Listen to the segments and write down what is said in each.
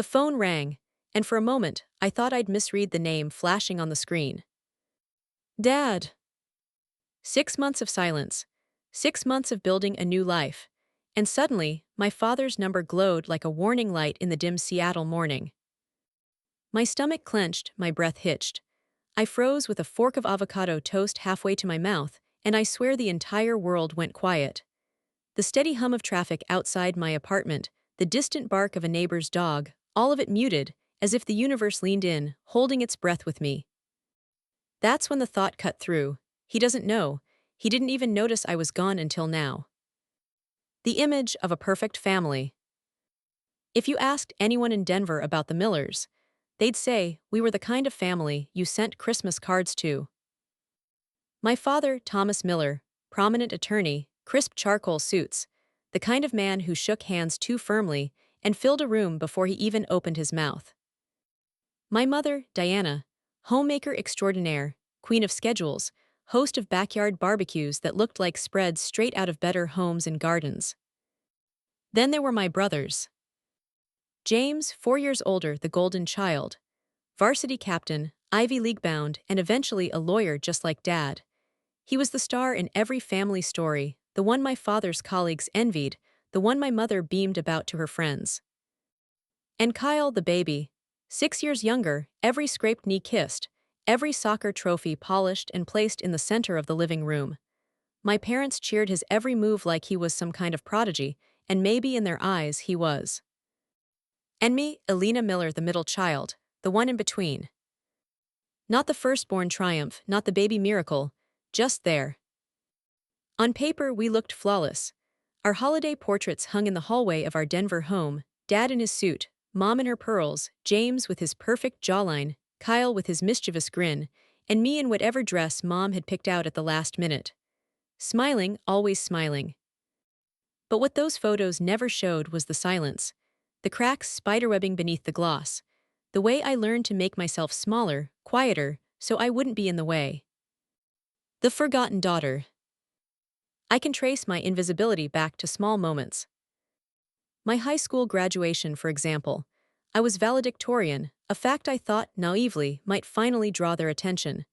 The phone rang, and for a moment, I thought I'd misread the name flashing on the screen. Dad! 6 months of silence. 6 months of building a new life. And suddenly, my father's number glowed like a warning light in the dim Seattle morning. My stomach clenched, my breath hitched. I froze with a fork of avocado toast halfway to my mouth, and I swear the entire world went quiet. The steady hum of traffic outside my apartment, the distant bark of a neighbor's dog, all of it muted, as if the universe leaned in, holding its breath with me. That's when the thought cut through. He doesn't know. He didn't even notice I was gone until now. The image of a perfect family. If you asked anyone in Denver about the Millers, they'd say we were the kind of family you sent Christmas cards to. My father, Thomas Miller, prominent attorney, crisp charcoal suits, the kind of man who shook hands too firmly and filled a room before he even opened his mouth. My mother, Diana, homemaker extraordinaire, queen of schedules, host of backyard barbecues that looked like spreads straight out of Better Homes and Gardens. Then there were my brothers. James, 4 years older, the golden child. Varsity captain, Ivy League bound, and eventually a lawyer just like Dad. He was the star in every family story, the one my father's colleagues envied, the one my mother beamed about to her friends. And Kyle, the baby, 6 years younger, every scraped knee kissed, every soccer trophy polished and placed in the center of the living room. My parents cheered his every move like he was some kind of prodigy, and maybe in their eyes he was. And me, Elena Miller, the middle child, the one in between. Not the firstborn triumph, not the baby miracle, just there. On paper, we looked flawless. Our holiday portraits hung in the hallway of our Denver home, Dad in his suit, Mom in her pearls, James with his perfect jawline, Kyle with his mischievous grin, and me in whatever dress Mom had picked out at the last minute. Smiling, always smiling. But what those photos never showed was the silence, the cracks spiderwebbing beneath the gloss, the way I learned to make myself smaller, quieter, so I wouldn't be in the way. The forgotten daughter. I can trace my invisibility back to small moments. My high school graduation, for example. I was valedictorian, a fact I thought, naively, might finally draw their attention.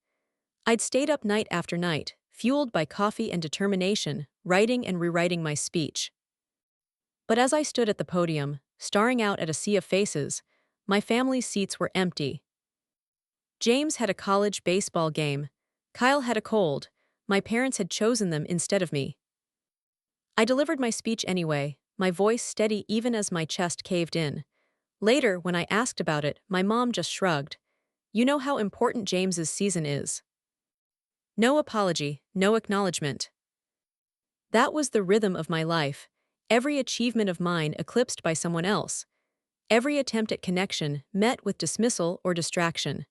I'd stayed up night after night, fueled by coffee and determination, writing and rewriting my speech. But as I stood at the podium, staring out at a sea of faces, my family's seats were empty. James had a college baseball game. Kyle had a cold. My parents had chosen them instead of me. I delivered my speech anyway, my voice steady even as my chest caved in. Later, when I asked about it, my mom just shrugged. You know how important James's season is. No apology, no acknowledgement. That was the rhythm of my life, every achievement of mine eclipsed by someone else, every attempt at connection met with dismissal or distraction.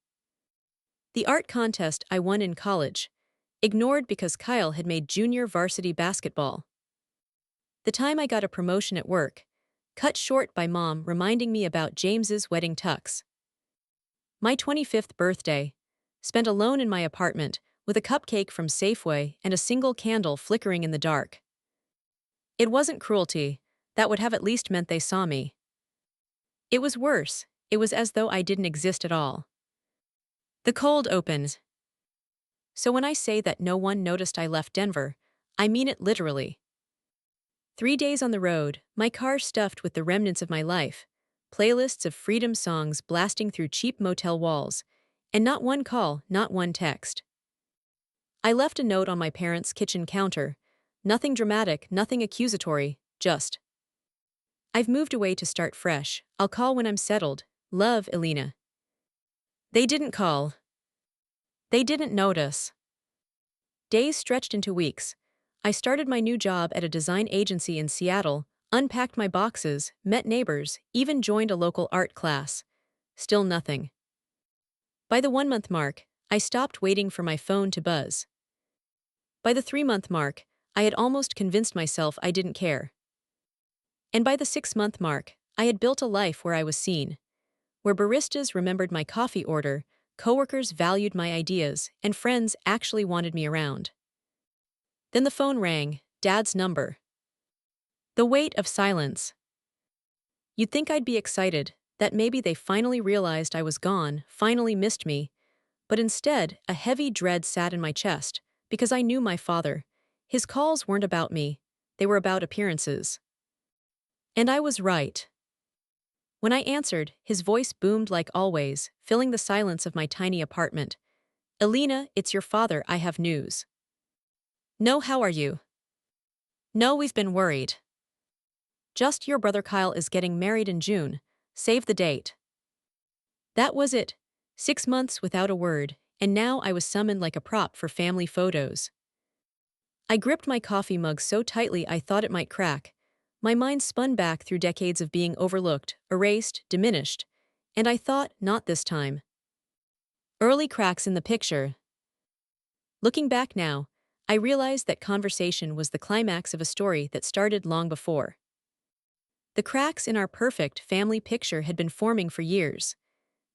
The art contest I won in college, ignored because Kyle had made junior varsity basketball. The time I got a promotion at work, cut short by Mom reminding me about James's wedding tux. My 25th birthday, spent alone in my apartment with a cupcake from Safeway and a single candle flickering in the dark. It wasn't cruelty, that would have at least meant they saw me. It was worse, it was as though I didn't exist at all. The cold opened. So when I say that no one noticed I left Denver, I mean it literally. 3 days on the road, my car stuffed with the remnants of my life, playlists of freedom songs blasting through cheap motel walls, and not one call, not one text. I left a note on my parents' kitchen counter, nothing dramatic, nothing accusatory, just. I've moved away to start fresh, I'll call when I'm settled, love, Elena. They didn't call. They didn't notice. Days stretched into weeks. I started my new job at a design agency in Seattle, unpacked my boxes, met neighbors, even joined a local art class. Still nothing. By the 1-month mark, I stopped waiting for my phone to buzz. By the 3-month mark, I had almost convinced myself I didn't care. And by the 6-month mark, I had built a life where I was seen, where baristas remembered my coffee order, coworkers valued my ideas, and friends actually wanted me around. Then the phone rang, Dad's number. The weight of silence. You'd think I'd be excited, that maybe they finally realized I was gone, finally missed me, but instead, a heavy dread sat in my chest, because I knew my father. His calls weren't about me, they were about appearances. And I was right. When I answered, his voice boomed like always, filling the silence of my tiny apartment. "Elena, it's your father, I have news." "No, how are you?" "No, we've been worried. Just your brother Kyle is getting married in June. Save the date." That was it. 6 months without a word, and now I was summoned like a prop for family photos. I gripped my coffee mug so tightly I thought it might crack. My mind spun back through decades of being overlooked, erased, diminished, and I thought, not this time. Early cracks in the picture. Looking back now, I realized that conversation was the climax of a story that started long before. The cracks in our perfect family picture had been forming for years.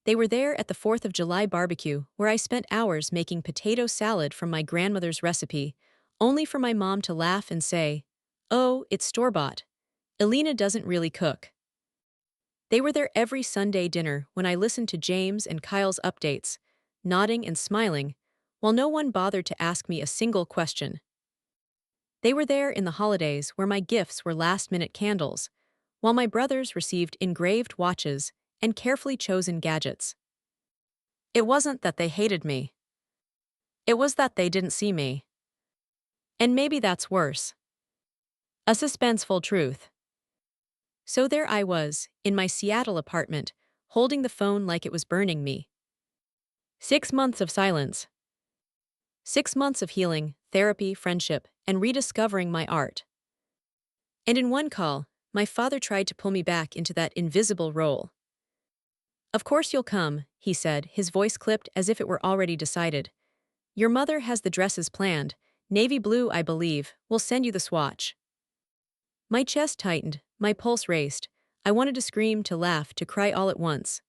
They were there at the 4th of July barbecue, where I spent hours making potato salad from my grandmother's recipe, only for my mom to laugh and say, "Oh, it's store-bought. Elena doesn't really cook." They were there every Sunday dinner when I listened to James and Kyle's updates, nodding and smiling, while no one bothered to ask me a single question. They were there in the holidays where my gifts were last-minute candles, while my brothers received engraved watches and carefully chosen gadgets. It wasn't that they hated me. It was that they didn't see me. And maybe that's worse. A suspenseful truth. So there I was, in my Seattle apartment, holding the phone like it was burning me. 6 months of silence. 6 months of healing, therapy, friendship, and rediscovering my art. And in one call, my father tried to pull me back into that invisible role. "Of course you'll come," he said, his voice clipped as if it were already decided. "Your mother has the dresses planned, navy blue I believe, we'll send you the swatch." My chest tightened, my pulse raced. I wanted to scream, to laugh, to cry all at once.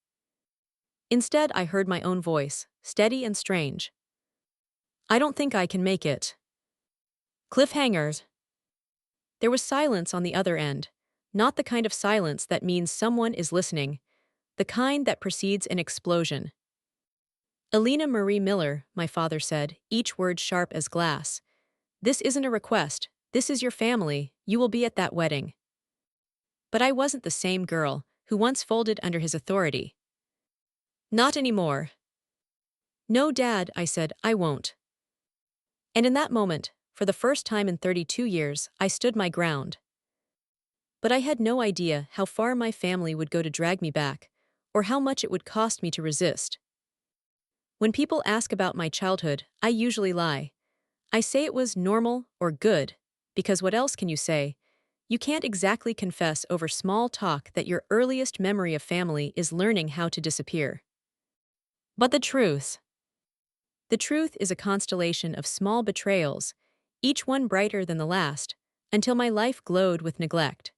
Instead, I heard my own voice, steady and strange. "I don't think I can make it." Cliffhangers. There was silence on the other end, not the kind of silence that means someone is listening, the kind that precedes an explosion. "Elena Marie Miller," my father said, each word sharp as glass. "This isn't a request, this is your family, you will be at that wedding." But I wasn't the same girl who once folded under his authority. "Not anymore." "No, Dad," I said, "I won't." And in that moment, for the first time in 32 years, I stood my ground. But I had no idea how far my family would go to drag me back, or how much it would cost me to resist. When people ask about my childhood, I usually lie. I say it was normal or good, because what else can you say? You can't exactly confess over small talk that your earliest memory of family is learning how to disappear. But the truth. The truth is a constellation of small betrayals, each one brighter than the last, until my life glowed with neglect.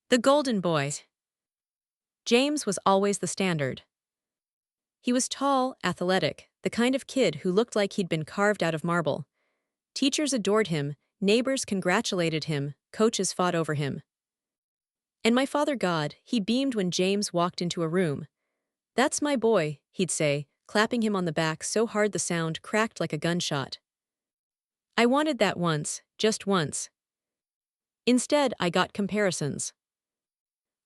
The golden boy. James was always the standard. He was tall, athletic, the kind of kid who looked like he'd been carved out of marble. Teachers adored him, neighbors congratulated him, coaches fought over him. And my father God, he beamed when James walked into a room. "That's my boy," he'd say, clapping him on the back so hard the sound cracked like a gunshot. I wanted that once, just once. Instead, I got comparisons.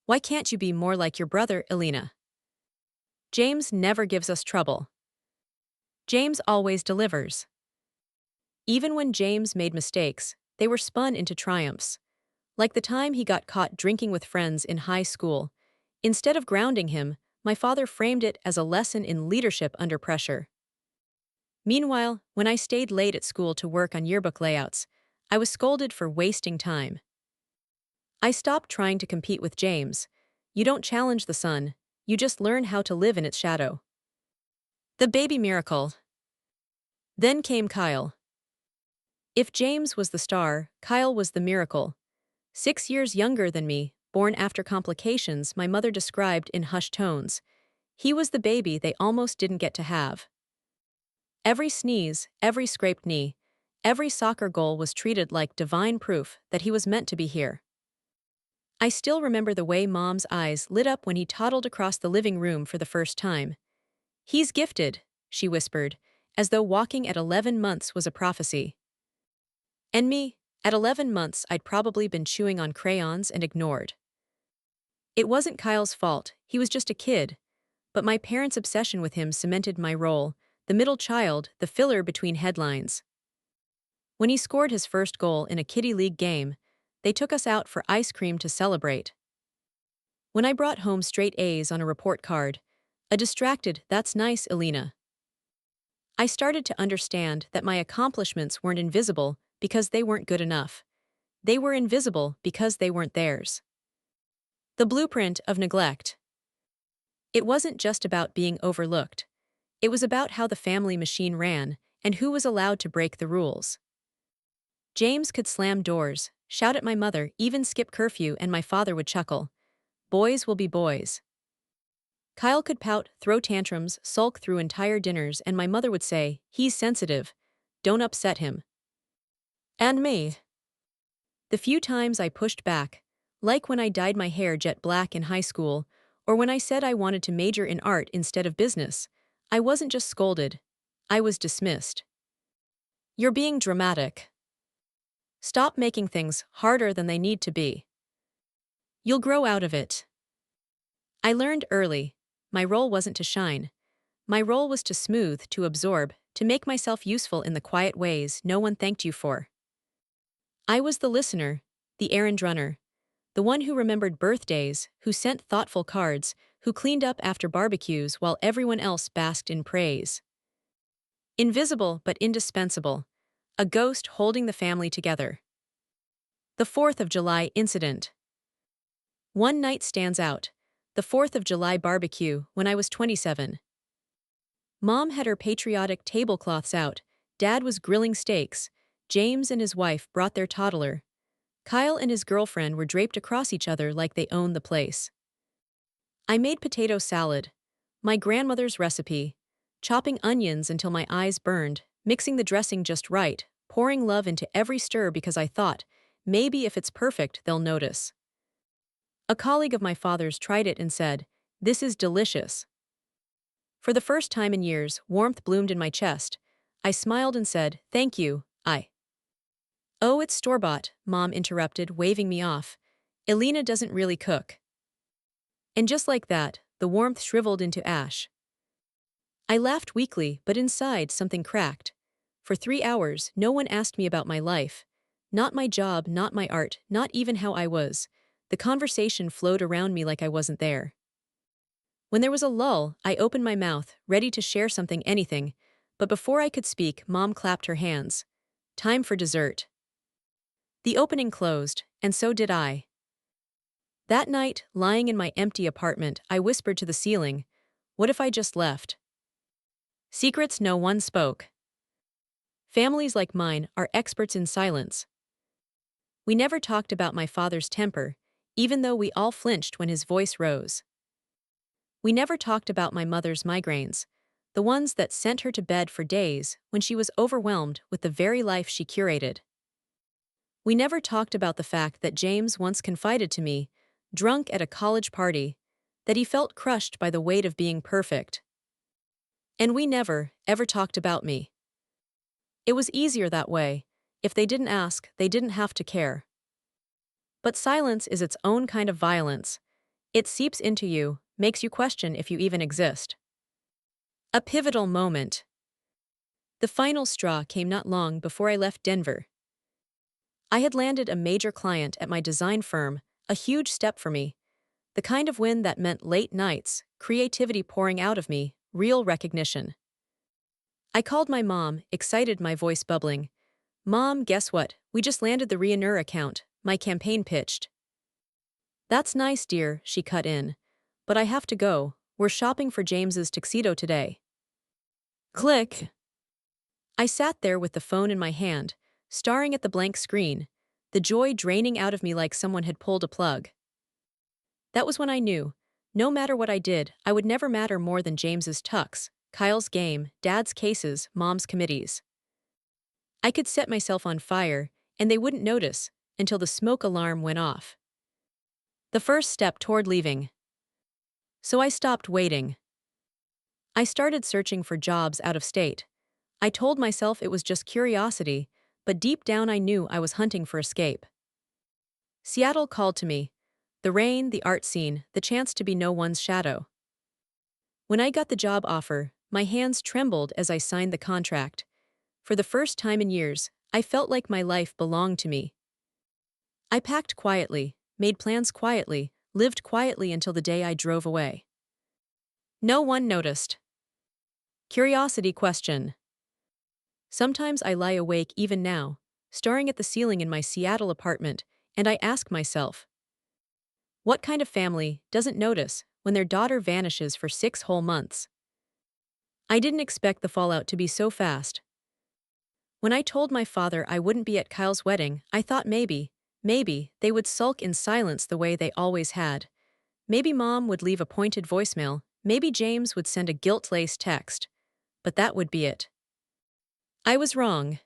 "Why can't you be more like your brother, Elena? James never gives us trouble. James always delivers." Even when James made mistakes, they were spun into triumphs. Like the time he got caught drinking with friends in high school. Instead of grounding him, my father framed it as a lesson in leadership under pressure. Meanwhile, when I stayed late at school to work on yearbook layouts, I was scolded for wasting time. I stopped trying to compete with James. You don't challenge the sun, you just learn how to live in its shadow. The baby miracle. Then came Kyle. If James was the star, Kyle was the miracle. 6 years younger than me, born after complications my mother described in hushed tones. He was the baby they almost didn't get to have. Every sneeze, every scraped knee, every soccer goal was treated like divine proof that he was meant to be here. I still remember the way Mom's eyes lit up when he toddled across the living room for the first time. "He's gifted," she whispered, as though walking at 11 months was a prophecy. And me, at 11 months I'd probably been chewing on crayons and ignored. It wasn't Kyle's fault, he was just a kid, but my parents' obsession with him cemented my role, the middle child, the filler between headlines. When he scored his first goal in a kiddie league game, they took us out for ice cream to celebrate. When I brought home straight A's on a report card, a distracted, "That's nice, Elena," I started to understand that my accomplishments weren't invisible because they weren't good enough. They were invisible because they weren't theirs. The blueprint of neglect. It wasn't just about being overlooked. It was about how the family machine ran and who was allowed to break the rules. James could slam doors, shout at my mother, even skip curfew, and my father would chuckle. Boys will be boys. Kyle could pout, throw tantrums, sulk through entire dinners, and my mother would say, "He's sensitive. Don't upset him." And me. The few times I pushed back, like when I dyed my hair jet black in high school, or when I said I wanted to major in art instead of business, I wasn't just scolded. I was dismissed. "You're being dramatic. Stop making things harder than they need to be. You'll grow out of it." I learned early, my role wasn't to shine. My role was to smooth, to absorb, to make myself useful in the quiet ways no one thanked you for. I was the listener, the errand runner, the one who remembered birthdays, who sent thoughtful cards, who cleaned up after barbecues while everyone else basked in praise. Invisible but indispensable, a ghost holding the family together. The 4th of July incident. One night stands out, the 4th of July barbecue when I was 27. Mom had her patriotic tablecloths out, Dad was grilling steaks, James and his wife brought their toddler. Kyle and his girlfriend were draped across each other like they owned the place. I made potato salad, my grandmother's recipe, chopping onions until my eyes burned, mixing the dressing just right, pouring love into every stir because I thought, maybe if it's perfect, they'll notice. A colleague of my father's tried it and said, "This is delicious." For the first time in years, warmth bloomed in my chest. I smiled and said, "Thank you, "Oh, it's store-bought," Mom interrupted, waving me off. "Elena doesn't really cook." And just like that, the warmth shriveled into ash. I laughed weakly, but inside something cracked. For 3 hours, no one asked me about my life. Not my job, not my art, not even how I was. The conversation flowed around me like I wasn't there. When there was a lull, I opened my mouth, ready to share something, anything. But before I could speak, Mom clapped her hands. Time for dessert. The opening closed, and so did I. That night, lying in my empty apartment, I whispered to the ceiling, "What if I just left?" Secrets no one spoke. Families like mine are experts in silence. We never talked about my father's temper, even though we all flinched when his voice rose. We never talked about my mother's migraines, the ones that sent her to bed for days when she was overwhelmed with the very life she curated. We never talked about the fact that James once confided to me, drunk at a college party, that he felt crushed by the weight of being perfect. And we never, ever talked about me. It was easier that way. If they didn't ask, they didn't have to care. But silence is its own kind of violence. It seeps into you, makes you question if you even exist. A pivotal moment. The final straw came not long before I left Denver. I had landed a major client at my design firm, a huge step for me. The kind of win that meant late nights, creativity pouring out of me, real recognition. I called my mom, excited, my voice bubbling. "Mom, guess what? We just landed the Ryanair account," my campaign pitched. "That's nice, dear," she cut in. "But I have to go. We're shopping for James's tuxedo today." Click. I sat there with the phone in my hand, staring at the blank screen, the joy draining out of me like someone had pulled a plug. That was when I knew, no matter what I did, I would never matter more than James's tux, Kyle's game, Dad's cases, Mom's committees. I could set myself on fire, and they wouldn't notice, until the smoke alarm went off. The first step toward leaving. So I stopped waiting. I started searching for jobs out of state. I told myself it was just curiosity, but deep down I knew I was hunting for escape. Seattle called to me. The rain, the art scene, the chance to be no one's shadow. When I got the job offer, my hands trembled as I signed the contract. For the first time in years, I felt like my life belonged to me. I packed quietly, made plans quietly, lived quietly until the day I drove away. No one noticed. Curiosity question. Sometimes I lie awake even now, staring at the ceiling in my Seattle apartment, and I ask myself, what kind of family doesn't notice when their daughter vanishes for 6 whole months? I didn't expect the fallout to be so fast. When I told my father I wouldn't be at Kyle's wedding, I thought maybe, they would sulk in silence the way they always had. Maybe Mom would leave a pointed voicemail, maybe James would send a guilt-laced text. But that would be it. I was wrong.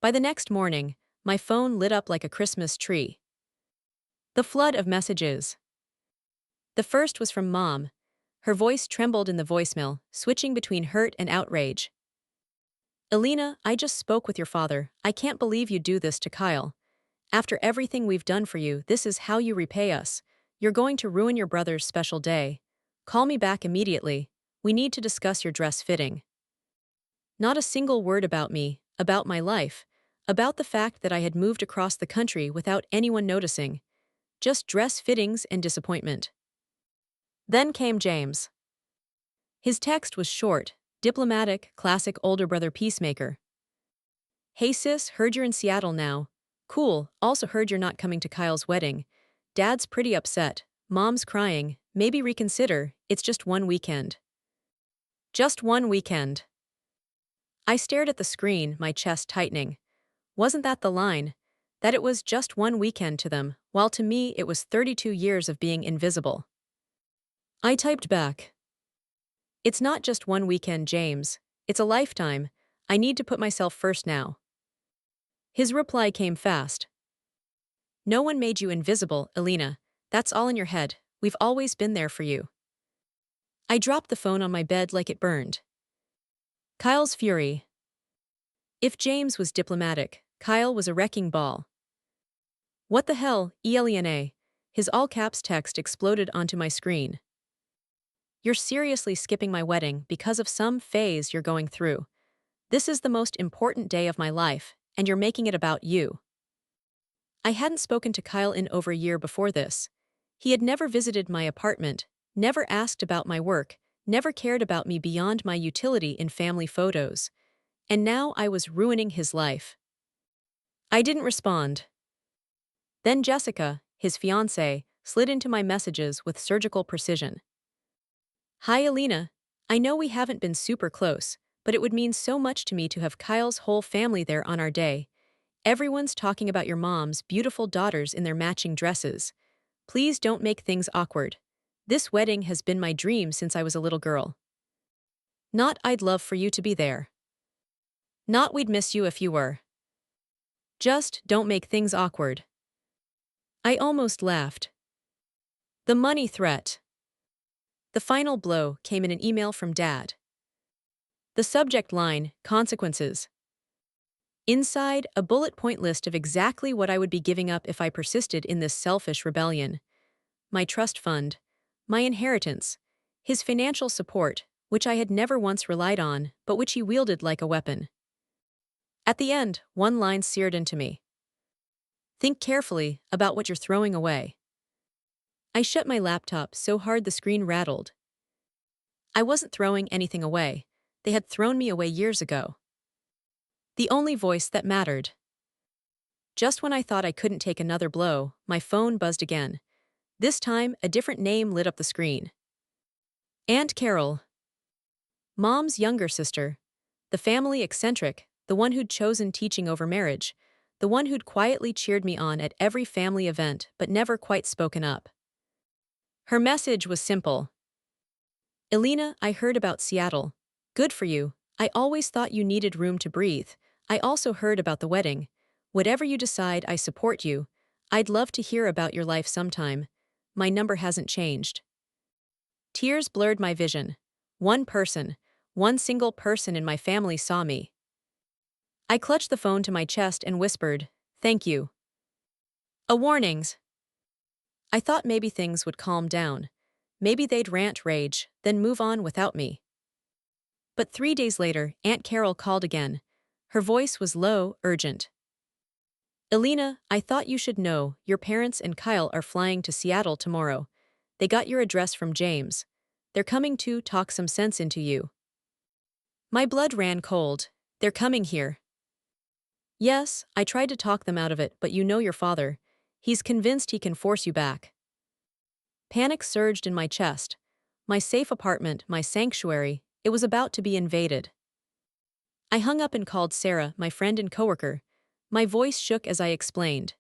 By the next morning, my phone lit up like a Christmas tree. The flood of messages. The first was from Mom. Her voice trembled in the voicemail, switching between hurt and outrage. Alina, I just spoke with your father. I can't believe you do this to Kyle. After everything we've done for you, this is how you repay us. You're going to ruin your brother's special day. Call me back immediately. We need to discuss your dress fitting. Not a single word about me, about my life, about the fact that I had moved across the country without anyone noticing. Just dress fittings and disappointment. Then came James. His text was short, diplomatic, classic older brother peacemaker. Hey sis, heard you're in Seattle now. Cool, also heard you're not coming to Kyle's wedding. Dad's pretty upset, Mom's crying, maybe reconsider, it's just one weekend. Just one weekend. I stared at the screen, my chest tightening. Wasn't that the line? That it was just one weekend to them, while to me it was 32 years of being invisible. I typed back. It's not just one weekend, James. It's a lifetime. I need to put myself first now. His reply came fast. No one made you invisible, Alina. That's all in your head. We've always been there for you. I dropped the phone on my bed like it burned. Kyle's fury. If James was diplomatic, Kyle was a wrecking ball. What the hell, Elena? His all-caps text exploded onto my screen. You're seriously skipping my wedding because of some phase you're going through. This is the most important day of my life, and you're making it about you. I hadn't spoken to Kyle in over a year before this. He had never visited my apartment, never asked about my work, never cared about me beyond my utility in family photos. And now I was ruining his life. I didn't respond. Then Jessica, his fiancée, slid into my messages with surgical precision. Hi Alina, I know we haven't been super close, but it would mean so much to me to have Kyle's whole family there on our day. Everyone's talking about your mom's beautiful daughters in their matching dresses. Please don't make things awkward. This wedding has been my dream since I was a little girl. Not I'd love for you to be there. Not we'd miss you if you were. Just don't make things awkward. I almost laughed. The money threat. The final blow came in an email from Dad. The subject line, consequences. Inside, a bullet point list of exactly what I would be giving up if I persisted in this selfish rebellion. My trust fund, my inheritance, his financial support, which I had never once relied on, but which he wielded like a weapon. At the end, one line seared into me. Think carefully about what you're throwing away. I shut my laptop so hard the screen rattled. I wasn't throwing anything away. They had thrown me away years ago. The only voice that mattered. Just when I thought I couldn't take another blow, my phone buzzed again. This time, a different name lit up the screen. Aunt Carol. Mom's younger sister. The family eccentric, the one who'd chosen teaching over marriage, the one who'd quietly cheered me on at every family event but never quite spoken up. Her message was simple. Alina, I heard about Seattle. Good for you. I always thought you needed room to breathe. I also heard about the wedding. Whatever you decide, I support you. I'd love to hear about your life sometime. My number hasn't changed. Tears blurred my vision. One single person in my family saw me. I clutched the phone to my chest and whispered, "Thank you." A warnings. I thought maybe things would calm down. Maybe they'd rant rage, then move on without me. But 3 days later, Aunt Carol called again. Her voice was low, urgent. "Elena, I thought you should know, your parents and Kyle are flying to Seattle tomorrow. They got your address from James. They're coming to talk some sense into you." My blood ran cold. "They're coming here." "Yes, I tried to talk them out of it, but you know your father. He's convinced he can force you back." Panic surged in my chest. My safe apartment, my sanctuary, it was about to be invaded. I hung up and called Sarah, my friend and coworker. My voice shook as I explained.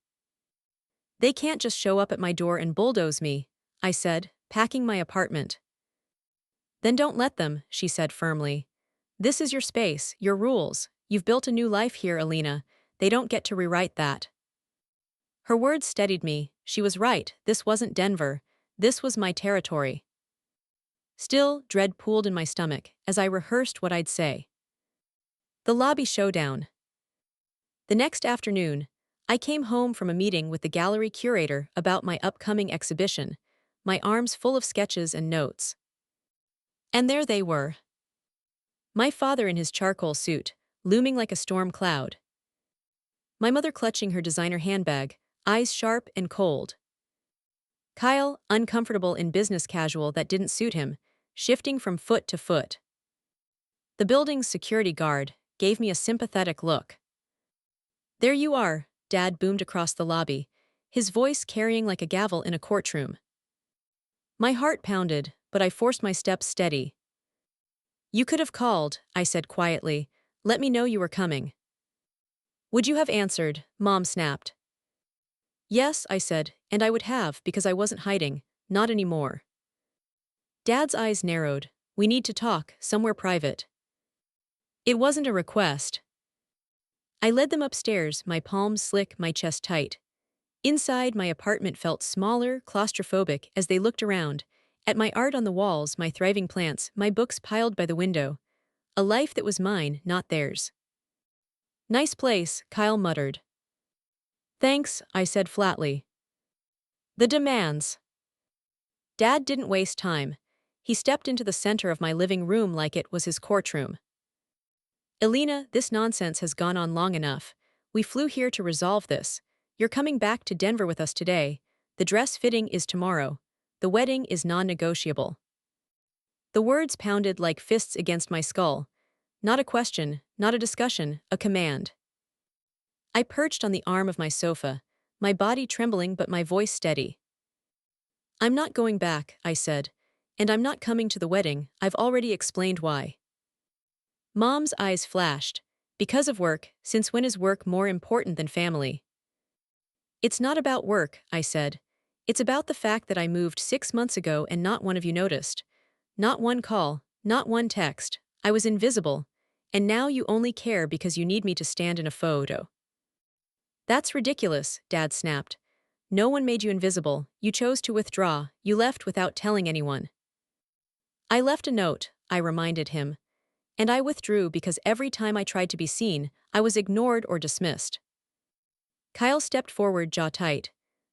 "They can't just show up at my door and bulldoze me," I said, packing my apartment. "Then don't let them," she said firmly. "This is your space, your rules. You've built a new life here, Elena. They don't get to rewrite that." Her words steadied me. She was right, this wasn't Denver. This was my territory. Still, dread pooled in my stomach as I rehearsed what I'd say. The lobby showdown. The next afternoon, I came home from a meeting with the gallery curator about my upcoming exhibition, my arms full of sketches and notes. And there they were. My father in his charcoal suit, looming like a storm cloud. My mother clutching her designer handbag, eyes sharp and cold. Kyle, uncomfortable in business casual that didn't suit him, shifting from foot to foot. The building's security guard gave me a sympathetic look. "There you are," Dad boomed across the lobby, his voice carrying like a gavel in a courtroom. My heart pounded, but I forced my steps steady. "You could have called," I said quietly. "Let me know you were coming." "Would you have answered?" Mom snapped. "Yes," I said, and I would have because I wasn't hiding, not anymore. Dad's eyes narrowed. "We need to talk, somewhere private." It wasn't a request. I led them upstairs, my palms slick, my chest tight. Inside, my apartment felt smaller, claustrophobic as they looked around, at my art on the walls, my thriving plants, my books piled by the window. A life that was mine, not theirs. "Nice place," Kyle muttered. "Thanks," I said flatly. The demands. Dad didn't waste time. He stepped into the center of my living room like it was his courtroom. "Elena, this nonsense has gone on long enough. We flew here to resolve this. You're coming back to Denver with us today. The dress fitting is tomorrow. The wedding is non-negotiable." The words pounded like fists against my skull. Not a question, not a discussion, a command. I perched on the arm of my sofa, my body trembling but my voice steady. "I'm not going back," I said. "And I'm not coming to the wedding, I've already explained why." Mom's eyes flashed. "Because of work, since when is work more important than family?" "It's not about work," I said. "It's about the fact that I moved 6 months ago and not one of you noticed. Not one call, not one text. I was invisible. And now you only care because you need me to stand in a photo." "That's ridiculous," Dad snapped. "No one made you invisible. You chose to withdraw. You left without telling anyone." "I left a note," I reminded him. "And I withdrew because every time I tried to be seen, I was ignored or dismissed." Kyle stepped forward, jaw tight.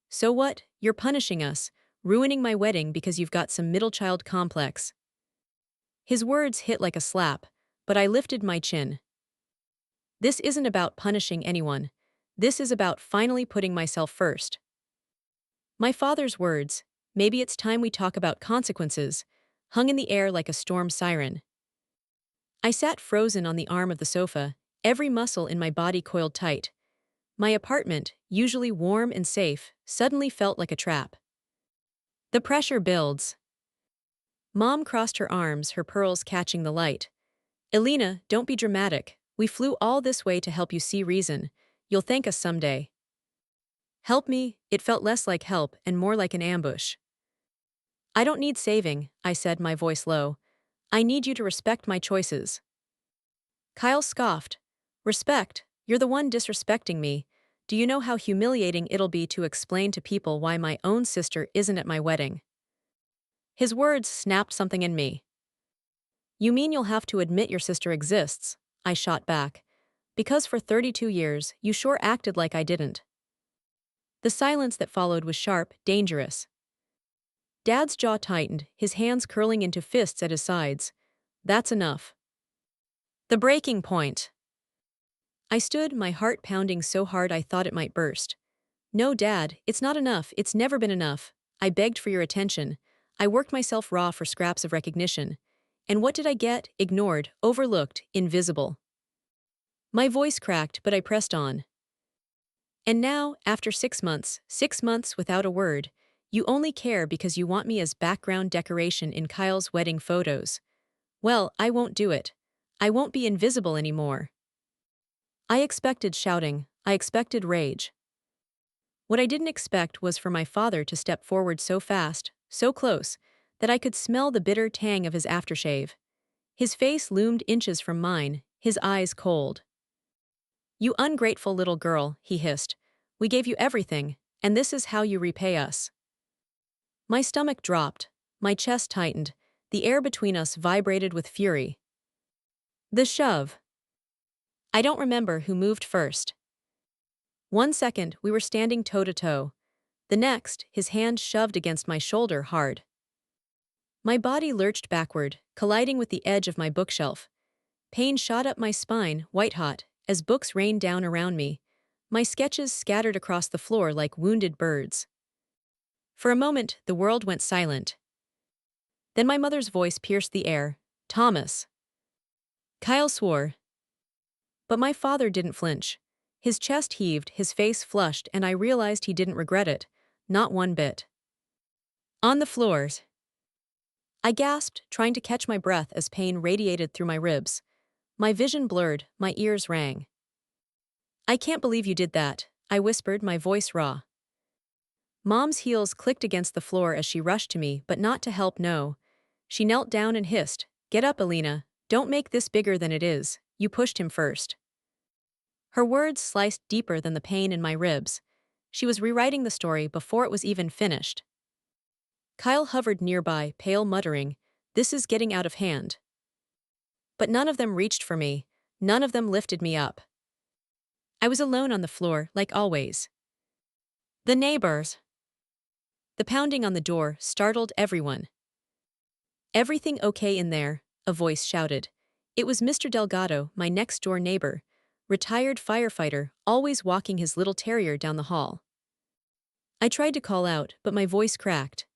"So what? You're punishing us, ruining my wedding because you've got some middle child complex." His words hit like a slap, but I lifted my chin. "This isn't about punishing anyone. This is about finally putting myself first." My father's words, "Maybe it's time we talk about consequences," hung in the air like a storm siren. I sat frozen on the arm of the sofa, every muscle in my body coiled tight. My apartment, usually warm and safe, suddenly felt like a trap. The pressure builds. Mom crossed her arms, her pearls catching the light. "Elena, don't be dramatic. We flew all this way to help you see reason. You'll thank us someday." "Help me?" It felt less like help and more like an ambush. "I don't need saving," I said, my voice low. "I need you to respect my choices." Kyle scoffed. "Respect? You're the one disrespecting me. do you know how humiliating it'll be to explain to people why my own sister isn't at my wedding? His words snapped something in me. You mean you'll have to admit your sister exists? I shot back. Because for 32 years, you sure acted like I didn't. The silence that followed was sharp, dangerous. Dad's jaw tightened, his hands curling into fists at his sides. That's enough. The breaking point. I stood, my heart pounding so hard I thought it might burst. No, Dad, it's not enough, it's never been enough. I begged for your attention. I worked myself raw for scraps of recognition. And what did I get? Ignored, overlooked, invisible. My voice cracked, but I pressed on. And now, after 6 months without a word, you only care because you want me as background decoration in Kyle's wedding photos. Well, I won't do it. I won't be invisible anymore. I expected shouting, I expected rage. What I didn't expect was for my father to step forward so fast, so close, that I could smell the bitter tang of his aftershave. His face loomed inches from mine, his eyes cold. You ungrateful little girl, he hissed. We gave you everything, and this is how you repay us. My stomach dropped, my chest tightened, the air between us vibrated with fury. The shove. I don't remember who moved first. 1 second, we were standing toe to toe. The next, his hand shoved against my shoulder hard. My body lurched backward, colliding with the edge of my bookshelf. Pain shot up my spine, white-hot, as books rained down around me. My sketches scattered across the floor like wounded birds. For a moment, the world went silent. Then my mother's voice pierced the air. Thomas. Kyle swore. But my father didn't flinch. His chest heaved, his face flushed, and I realized he didn't regret it. Not one bit. On the floors. I gasped, trying to catch my breath as pain radiated through my ribs. My vision blurred, my ears rang. I can't believe you did that, I whispered, my voice raw. Mom's heels clicked against the floor as she rushed to me, but not to help, no. She knelt down and hissed, Get up, Alina. Don't make this bigger than it is. You pushed him first. Her words sliced deeper than the pain in my ribs. She was rewriting the story before it was even finished. Kyle hovered nearby, pale, muttering, This is getting out of hand. But none of them reached for me. None of them lifted me up. I was alone on the floor, like always. The neighbors. The pounding on the door startled everyone. Everything okay in there? A voice shouted. It was Mr. Delgado, my next-door neighbor, retired firefighter, always walking his little terrier down the hall. I tried to call out, but my voice cracked.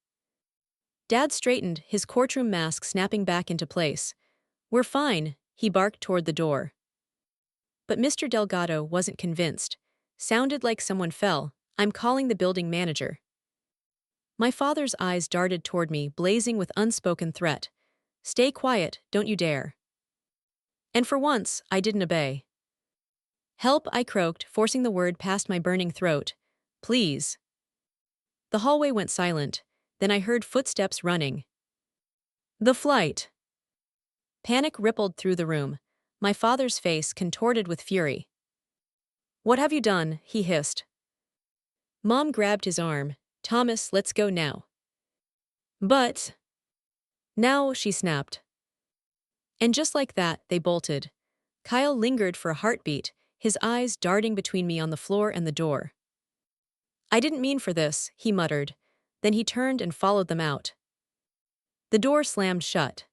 Dad straightened, his courtroom mask snapping back into place. We're fine, he barked toward the door. But Mr. Delgado wasn't convinced. Sounded like someone fell. I'm calling the building manager. My father's eyes darted toward me, blazing with unspoken threat. Stay quiet, don't you dare. And for once, I didn't obey. Help, I croaked, forcing the word past my burning throat. Please. The hallway went silent. Then I heard footsteps running. The flight. Panic rippled through the room. My father's face contorted with fury. What have you done? He hissed. Mom grabbed his arm. Thomas, let's go now. But. Now, she snapped. And just like that, they bolted. Kyle lingered for a heartbeat, his eyes darting between me on the floor and the door. I didn't mean for this, he muttered. Then he turned and followed them out. The door slammed shut.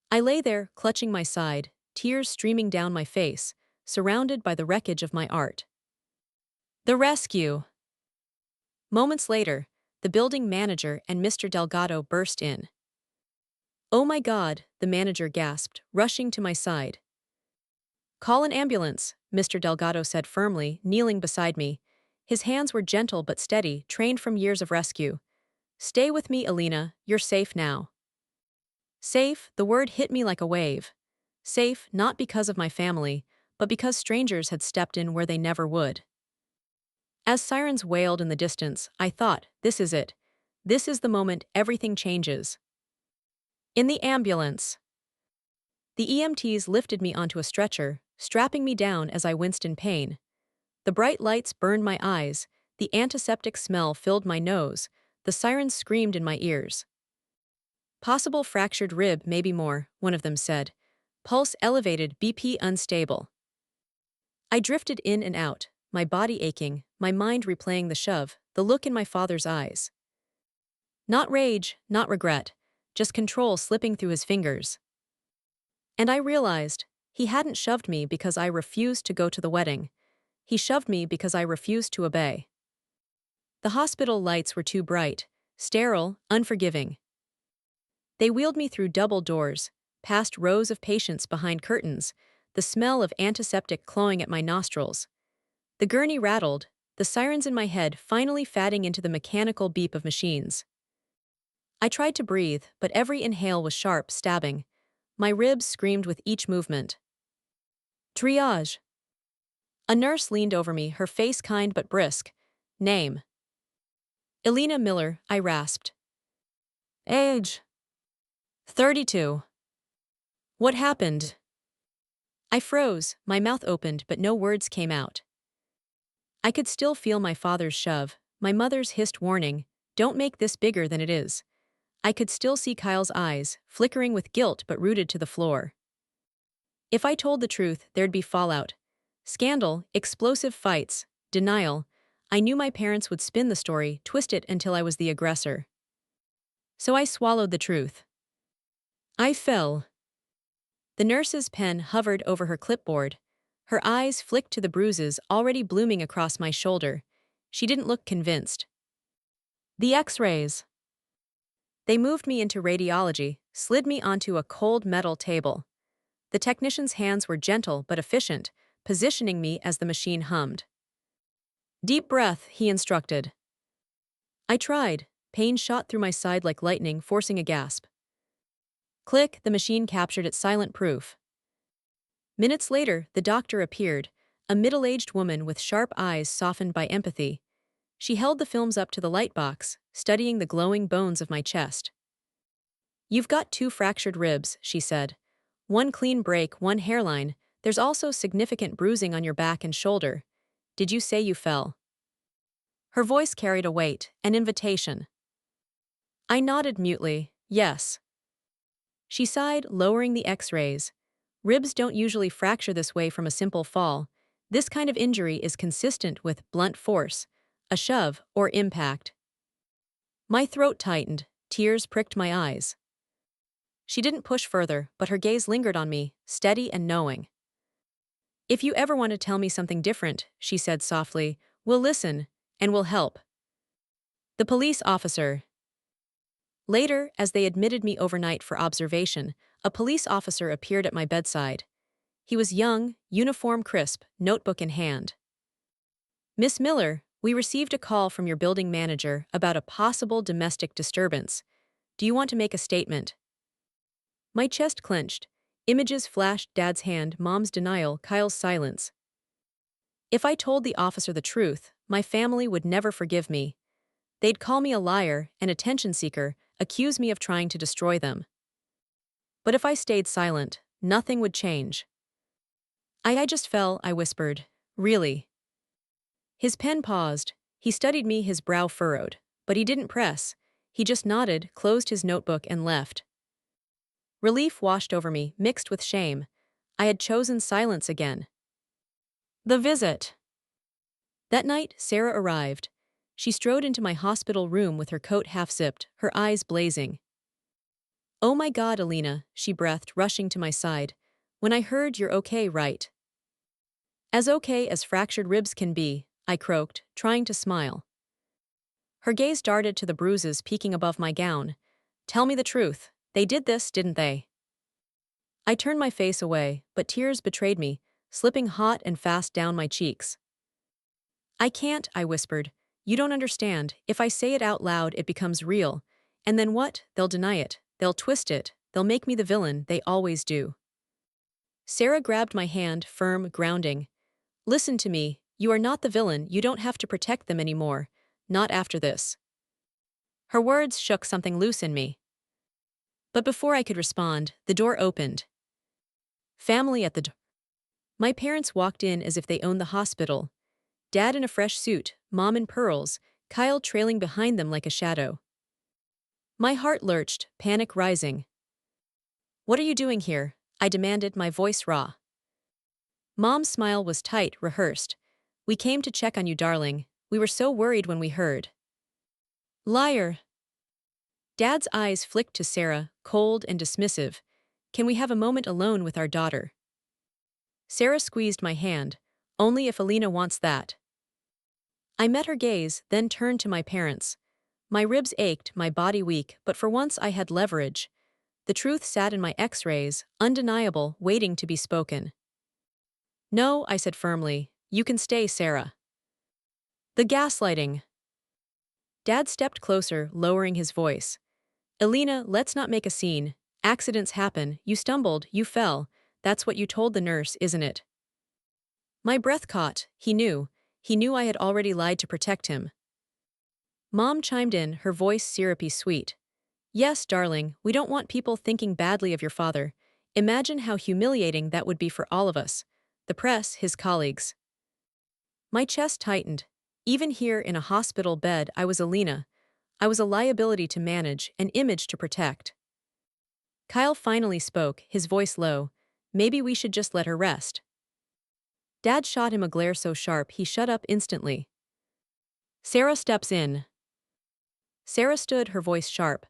I lay there, clutching my side, tears streaming down my face, surrounded by the wreckage of my art. The rescue. Moments later, the building manager and Mr. Delgado burst in. Oh my God, the manager gasped, rushing to my side. Call an ambulance, Mr. Delgado said firmly, kneeling beside me. His hands were gentle but steady, trained from years of rescue. Stay with me, Alina, you're safe now. Safe, the word hit me like a wave. Safe, not because of my family, but because strangers had stepped in where they never would. As sirens wailed in the distance, I thought, this is it. This is the moment everything changes. In the ambulance. The EMTs lifted me onto a stretcher, strapping me down as I winced in pain. The bright lights burned my eyes, the antiseptic smell filled my nose, the sirens screamed in my ears. Possible fractured rib, maybe more, one of them said. Pulse elevated, BP unstable. I drifted in and out, my body aching, my mind replaying the shove, the look in my father's eyes. Not rage, not regret, just control slipping through his fingers. And I realized, he hadn't shoved me because I refused to go to the wedding. He shoved me because I refused to obey. The hospital lights were too bright, sterile, unforgiving. They wheeled me through double doors, past rows of patients behind curtains, the smell of antiseptic clawing at my nostrils. The gurney rattled, the sirens in my head finally fading into the mechanical beep of machines. I tried to breathe, but every inhale was sharp, stabbing. My ribs screamed with each movement. Triage. A nurse leaned over me, her face kind but brisk. Name. Elena Miller, I rasped. Age. 32. What happened? I froze, my mouth opened but no words came out. I could still feel my father's shove, my mother's hissed warning, don't make this bigger than it is. I could still see Kyle's eyes, flickering with guilt but rooted to the floor. If I told the truth, there'd be fallout. Scandal, explosive fights, denial. I knew my parents would spin the story, twist it until I was the aggressor. So I swallowed the truth. I fell. The nurse's pen hovered over her clipboard. Her eyes flicked to the bruises already blooming across my shoulder. She didn't look convinced. The X-rays. They moved me into radiology, slid me onto a cold metal table. The technician's hands were gentle but efficient, positioning me as the machine hummed. Deep breath, he instructed. I tried. Pain shot through my side like lightning, forcing a gasp. Click, the machine captured its silent proof. Minutes later, the doctor appeared, a middle-aged woman with sharp eyes softened by empathy. She held the films up to the light box, studying the glowing bones of my chest. You've got 2 fractured ribs, she said. 1 clean break, 1 hairline. There's also significant bruising on your back and shoulder. Did you say you fell? Her voice carried a weight, an invitation. I nodded mutely, yes. She sighed, lowering the X-rays. Ribs don't usually fracture this way from a simple fall. This kind of injury is consistent with blunt force, a shove, or impact. My throat tightened, tears pricked my eyes. She didn't push further, but her gaze lingered on me, steady and knowing. If you ever want to tell me something different, she said softly, we'll listen, and we'll help. The police officer. Later, as they admitted me overnight for observation, a police officer appeared at my bedside. He was young, uniform crisp, notebook in hand. Miss Miller, we received a call from your building manager about a possible domestic disturbance. Do you want to make a statement? My chest clenched. Images flashed: Dad's hand, Mom's denial, Kyle's silence. If I told the officer the truth, my family would never forgive me. They'd call me a liar, an attention seeker, accuse me of trying to destroy them. But if I stayed silent, nothing would change. I just fell, I whispered. Really? His pen paused. He studied me, his brow furrowed. But he didn't press. He just nodded, closed his notebook, and left. Relief washed over me, mixed with shame. I had chosen silence again. The visit. That night, Sarah arrived. She strode into my hospital room with her coat half-zipped, her eyes blazing. Oh my God, Elena, she breathed, rushing to my side. When I heard you're okay, right? As okay as fractured ribs can be, I croaked, trying to smile. Her gaze darted to the bruises peeking above my gown. Tell me the truth. They did this, didn't they? I turned my face away, but tears betrayed me, slipping hot and fast down my cheeks. I can't, I whispered. You don't understand. If I say it out loud, it becomes real. And then what? They'll deny it. They'll twist it. They'll make me the villain. They always do. Sarah grabbed my hand, firm, grounding. Listen to me. You are not the villain. You don't have to protect them anymore. Not after this. Her words shook something loose in me. But before I could respond, the door opened. Family at the door. My parents walked in as if they owned the hospital. Dad in a fresh suit, Mom in pearls, Kyle trailing behind them like a shadow. My heart lurched, panic rising. "What are you doing here?" I demanded, my voice raw. Mom's smile was tight, rehearsed. "We came to check on you, darling. We were so worried when we heard." "Liar." Dad's eyes flicked to Sarah, cold and dismissive. "Can we have a moment alone with our daughter?" Sarah squeezed my hand. "Only if Alina wants that." I met her gaze, then turned to my parents. My ribs ached, my body weak, but for once I had leverage. The truth sat in my x-rays, undeniable, waiting to be spoken. "No," I said firmly. "You can stay, Sarah." The gaslighting. Dad stepped closer, lowering his voice. "Alina, let's not make a scene. Accidents happen. You stumbled, you fell. That's what you told the nurse, isn't it?" My breath caught. He knew. He knew I had already lied to protect him. Mom chimed in, her voice syrupy sweet. "Yes, darling, we don't want people thinking badly of your father. Imagine how humiliating that would be for all of us. The press, his colleagues." My chest tightened. Even here in a hospital bed, I was Alina. I was a liability to manage, an image to protect. Kyle finally spoke, his voice low. "Maybe we should just let her rest." Dad shot him a glare so sharp he shut up instantly. Sarah steps in. Sarah stood, her voice sharp.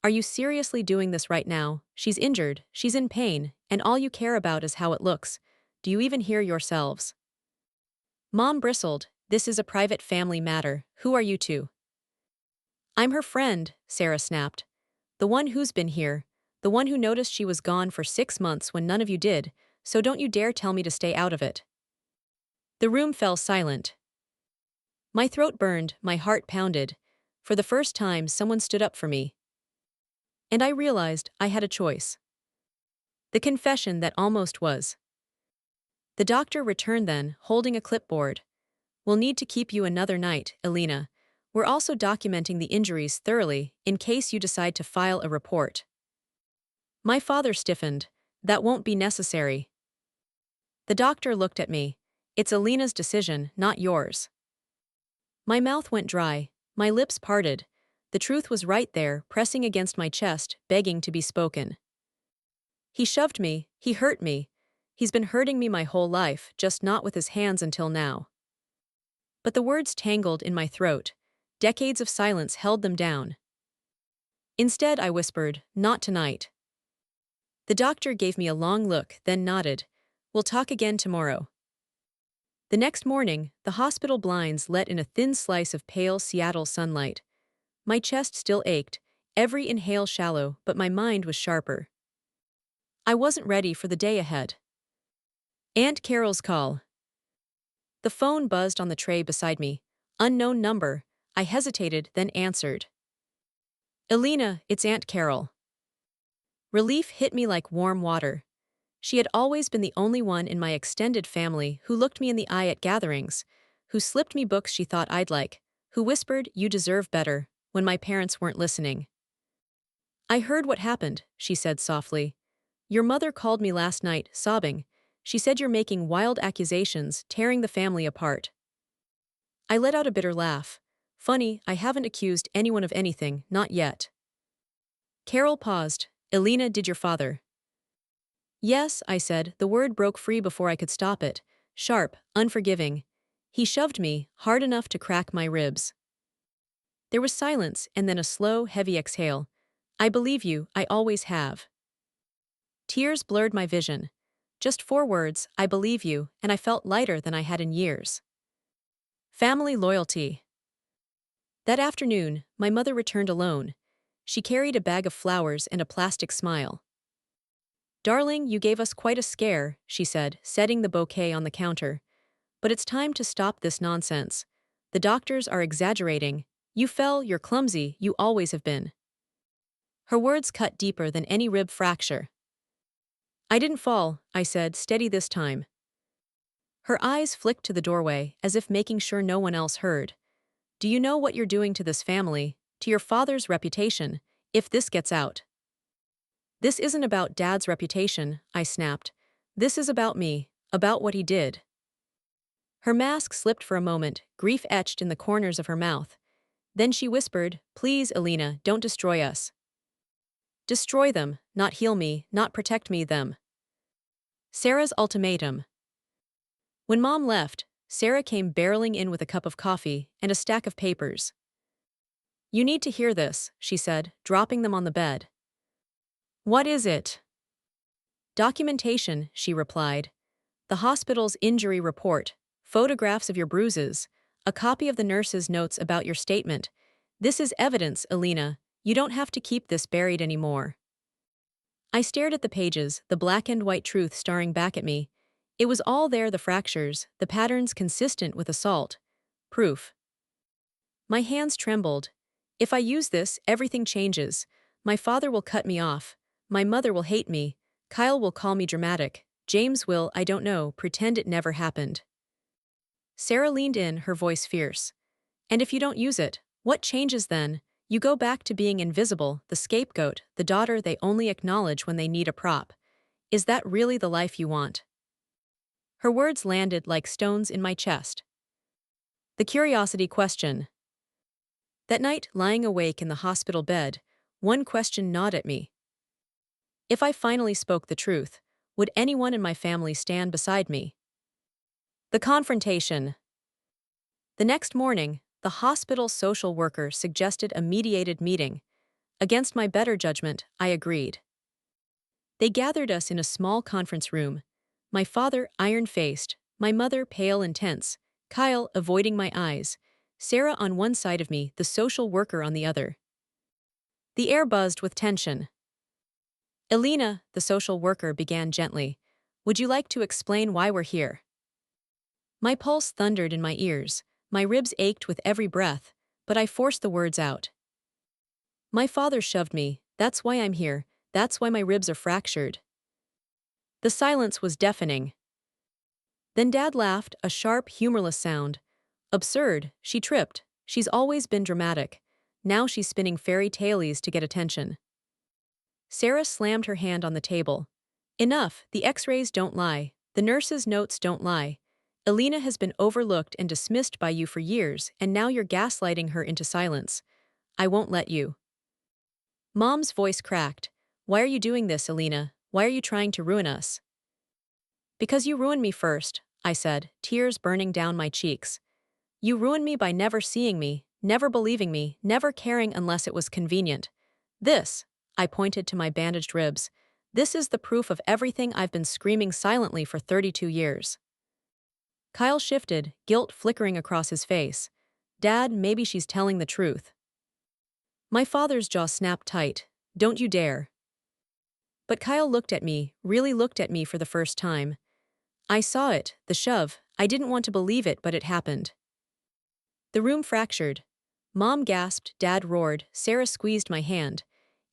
"Are you seriously doing this right now? She's injured, she's in pain, and all you care about is how it looks. Do you even hear yourselves?" Mom bristled. "This is a private family matter. Who are you two?" "I'm her friend," Sarah snapped. "The one who's been here. The one who noticed she was gone for 6 months when none of you did, so don't you dare tell me to stay out of it." The room fell silent. My throat burned, my heart pounded. For the first time, someone stood up for me. And I realized I had a choice. The confession that almost was. The doctor returned then, holding a clipboard. "We'll need to keep you another night, Alina. We're also documenting the injuries thoroughly, in case you decide to file a report." My father stiffened. "That won't be necessary." The doctor looked at me. "It's Alina's decision, not yours." My mouth went dry, my lips parted. The truth was right there, pressing against my chest, begging to be spoken. "He shoved me, he hurt me. He's been hurting me my whole life, just not with his hands until now." But the words tangled in my throat. Decades of silence held them down. Instead, I whispered, "Not tonight." The doctor gave me a long look, then nodded. "We'll talk again tomorrow." The next morning, the hospital blinds let in a thin slice of pale Seattle sunlight. My chest still ached, every inhale shallow, but my mind was sharper. I wasn't ready for the day ahead. Aunt Carol's call. The phone buzzed on the tray beside me. Unknown number. I hesitated, then answered. "Alina, it's Aunt Carol." Relief hit me like warm water. She had always been the only one in my extended family who looked me in the eye at gatherings, who slipped me books she thought I'd like, who whispered, "You deserve better," when my parents weren't listening. "I heard what happened," she said softly. "Your mother called me last night, sobbing. She said you're making wild accusations, tearing the family apart." I let out a bitter laugh. "Funny, I haven't accused anyone of anything, not yet." Carol paused. "Alina, did your father?" "Yes," I said. The word broke free before I could stop it. Sharp, unforgiving. "He shoved me, hard enough to crack my ribs." There was silence, and then a slow, heavy exhale. "I believe you, I always have." Tears blurred my vision. Just 4 words, "I believe you," and I felt lighter than I had in years. Family loyalty. That afternoon, my mother returned alone. She carried a bag of flowers and a plastic smile. "Darling, you gave us quite a scare," she said, setting the bouquet on the counter. "But it's time to stop this nonsense. The doctors are exaggerating. You fell, you're clumsy, you always have been." Her words cut deeper than any rib fracture. "I didn't fall," I said, steady this time. Her eyes flicked to the doorway, as if making sure no one else heard. "Do you know what you're doing to this family, to your father's reputation, if this gets out?" "This isn't about Dad's reputation," I snapped. "This is about me, about what he did." Her mask slipped for a moment, grief etched in the corners of her mouth. Then she whispered, "Please, Alina, don't destroy us." Destroy them, not heal me, not protect me, them. Sarah's ultimatum. When Mom left, Sarah came barreling in with a cup of coffee and a stack of papers. "You need to hear this," she said, dropping them on the bed. "What is it?" "Documentation," she replied. "The hospital's injury report, photographs of your bruises, a copy of the nurse's notes about your statement. This is evidence, Alina. You don't have to keep this buried anymore." I stared at the pages, the black and white truth staring back at me. It was all there, the fractures, the patterns consistent with assault. Proof. My hands trembled. If I use this, everything changes. My father will cut me off. My mother will hate me. Kyle will call me dramatic. James will, I don't know, pretend it never happened. Sarah leaned in, her voice fierce. "And if you don't use it, what changes then? You go back to being invisible, the scapegoat, the daughter they only acknowledge when they need a prop. Is that really the life you want?" Her words landed like stones in my chest. The curiosity question. That night, lying awake in the hospital bed, one question gnawed at me. If I finally spoke the truth, would anyone in my family stand beside me? The confrontation. The next morning, the hospital social worker suggested a mediated meeting. Against my better judgment, I agreed. They gathered us in a small conference room. My father iron-faced, my mother pale and tense, Kyle avoiding my eyes, Sarah on one side of me, the social worker on the other. The air buzzed with tension. "Alina," the social worker began gently, "would you like to explain why we're here?" My pulse thundered in my ears, my ribs ached with every breath, but I forced the words out. "My father shoved me, that's why I'm here, that's why my ribs are fractured." The silence was deafening. Then Dad laughed, a sharp, humorless sound. "Absurd, she tripped, she's always been dramatic. Now she's spinning fairy tales to get attention." Sarah slammed her hand on the table. "Enough, the x-rays don't lie, the nurse's notes don't lie. Alina has been overlooked and dismissed by you for years, and now you're gaslighting her into silence. I won't let you." Mom's voice cracked. "Why are you doing this, Alina? Why are you trying to ruin us?" "Because you ruined me first," I said, tears burning down my cheeks. "You ruined me by never seeing me, never believing me, never caring unless it was convenient. This," I pointed to my bandaged ribs, "this is the proof of everything I've been screaming silently for 32 years. Kyle shifted, guilt flickering across his face. "Dad, maybe she's telling the truth." My father's jaw snapped tight. "Don't you dare." But Kyle looked at me, really looked at me for the first time. I saw it, the shove. I didn't want to believe it, but it happened. The room fractured. Mom gasped, Dad roared, Sarah squeezed my hand.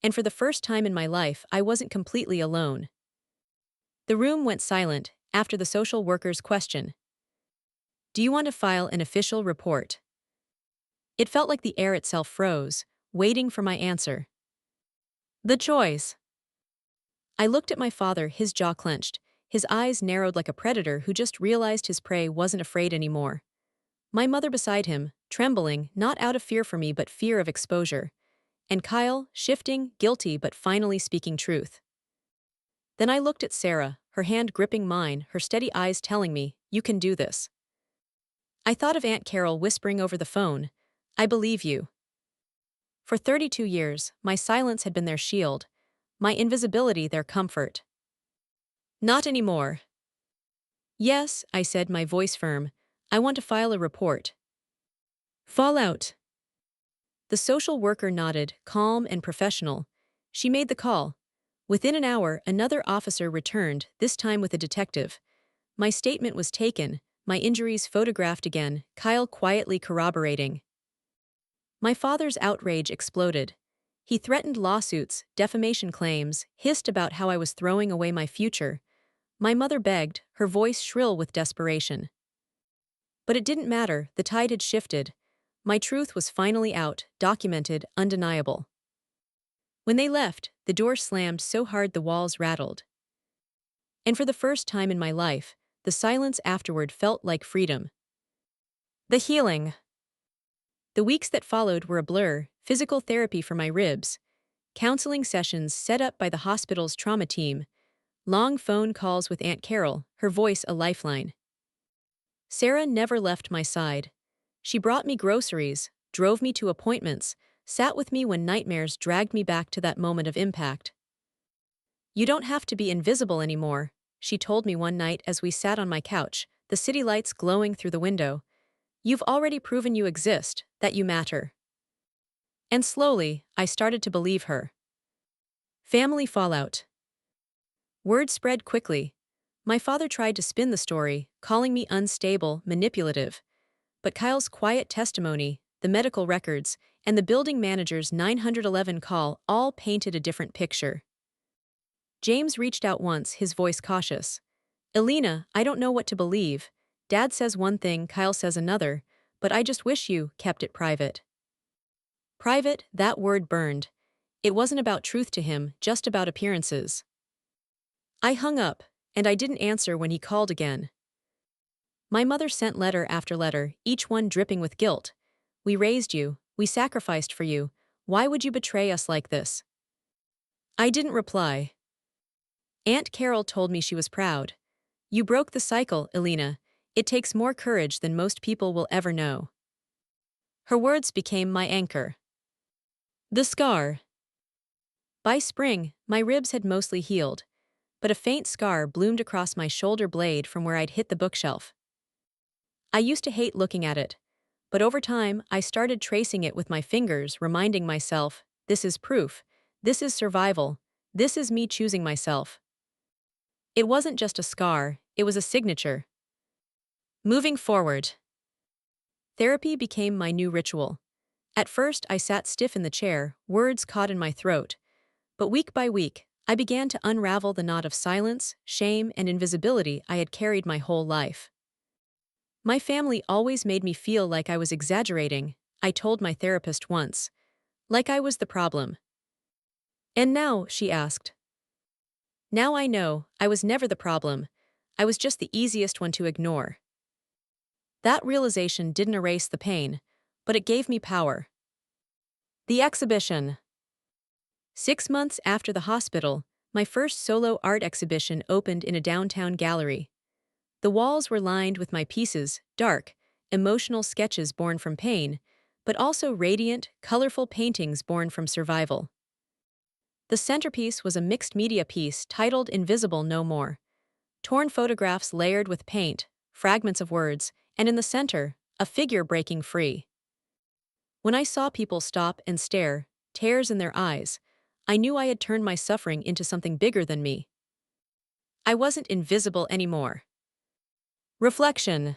And for the first time in my life, I wasn't completely alone. The room went silent after the social worker's question. "Do you want to file an official report?" It felt like the air itself froze, waiting for my answer. The choice. I looked at my father, his jaw clenched, his eyes narrowed like a predator who just realized his prey wasn't afraid anymore. My mother beside him, trembling, not out of fear for me but fear of exposure. And Kyle, shifting, guilty but finally speaking truth. Then I looked at Sarah, her hand gripping mine, her steady eyes telling me, "You can do this." I thought of Aunt Carol whispering over the phone, "I believe you." For 32 years, my silence had been their shield, my invisibility their comfort. Not anymore. "Yes," I said, my voice firm, "I want to file a report." Fallout. The social worker nodded, calm and professional. She made the call. Within an hour, another officer returned, this time with a detective. My statement was taken, my injuries photographed again, Kyle quietly corroborating. My father's outrage exploded. He threatened lawsuits, defamation claims, hissed about how I was throwing away my future. My mother begged, her voice shrill with desperation. But it didn't matter, the tide had shifted. My truth was finally out, documented, undeniable. When they left, the door slammed so hard the walls rattled. And for the first time in my life, the silence afterward felt like freedom. The healing. The weeks that followed were a blur: physical therapy for my ribs, counseling sessions set up by the hospital's trauma team, long phone calls with Aunt Carol, her voice a lifeline. Sarah never left my side. She brought me groceries, drove me to appointments, sat with me when nightmares dragged me back to that moment of impact. "You don't have to be invisible anymore," she told me one night as we sat on my couch, the city lights glowing through the window. "You've already proven you exist, that you matter." And slowly, I started to believe her. Family fallout. Word spread quickly. My father tried to spin the story, calling me unstable, manipulative. But Kyle's quiet testimony, the medical records, and the building manager's 911 call all painted a different picture. James reached out once, his voice cautious. "Elena, I don't know what to believe. Dad says one thing, Kyle says another, but I just wish you kept it private." Private, that word burned. It wasn't about truth to him, just about appearances. I hung up, and I didn't answer when he called again. My mother sent letter after letter, each one dripping with guilt. "We raised you, we sacrificed for you. Why would you betray us like this?" I didn't reply. Aunt Carol told me she was proud. "You broke the cycle, Elena. It takes more courage than most people will ever know." Her words became my anchor. The scar. By spring, my ribs had mostly healed, but a faint scar bloomed across my shoulder blade from where I'd hit the bookshelf. I used to hate looking at it, but over time I started tracing it with my fingers, reminding myself, this is proof, this is survival, this is me choosing myself. It wasn't just a scar, it was a signature. Moving forward. Therapy became my new ritual. At first I sat stiff in the chair, words caught in my throat, but week by week, I began to unravel the knot of silence, shame, and invisibility I had carried my whole life. My family always made me feel like I was exaggerating, I told my therapist once. Like I was the problem. "And now," she asked. "Now I know, I was never the problem. I was just the easiest one to ignore." That realization didn't erase the pain, but it gave me power. The exhibition. 6 months after the hospital, my first solo art exhibition opened in a downtown gallery. The walls were lined with my pieces, dark, emotional sketches born from pain, but also radiant, colorful paintings born from survival. The centerpiece was a mixed media piece titled "Invisible No More." Torn photographs layered with paint, fragments of words, and in the center, a figure breaking free. When I saw people stop and stare, tears in their eyes, I knew I had turned my suffering into something bigger than me. I wasn't invisible anymore. Reflection.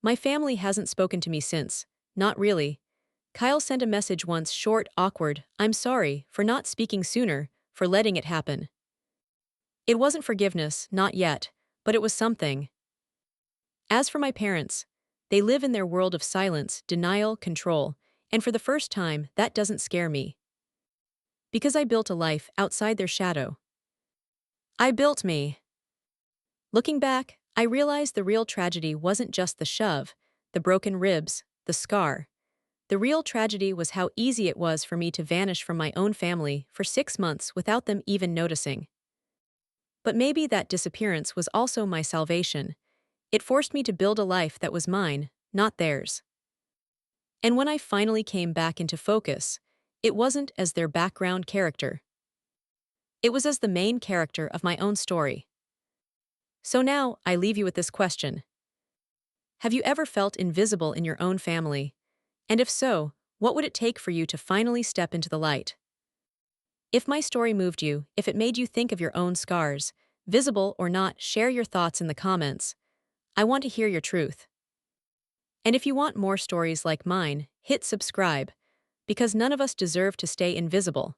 My family hasn't spoken to me since, not really. Kyle sent a message once, short, awkward: "I'm sorry for not speaking sooner, for letting it happen." It wasn't forgiveness, not yet, but it was something. As for my parents, they live in their world of silence, denial, control, and for the first time, that doesn't scare me. Because I built a life outside their shadow. I built me. Looking back, I realized the real tragedy wasn't just the shove, the broken ribs, the scar. The real tragedy was how easy it was for me to vanish from my own family for 6 months without them even noticing. But maybe that disappearance was also my salvation. It forced me to build a life that was mine, not theirs. And when I finally came back into focus, it wasn't as their background character. It was as the main character of my own story. So now, I leave you with this question. Have you ever felt invisible in your own family? And if so, what would it take for you to finally step into the light? If my story moved you, if it made you think of your own scars, visible or not, share your thoughts in the comments. I want to hear your truth. And if you want more stories like mine, hit subscribe, because none of us deserve to stay invisible.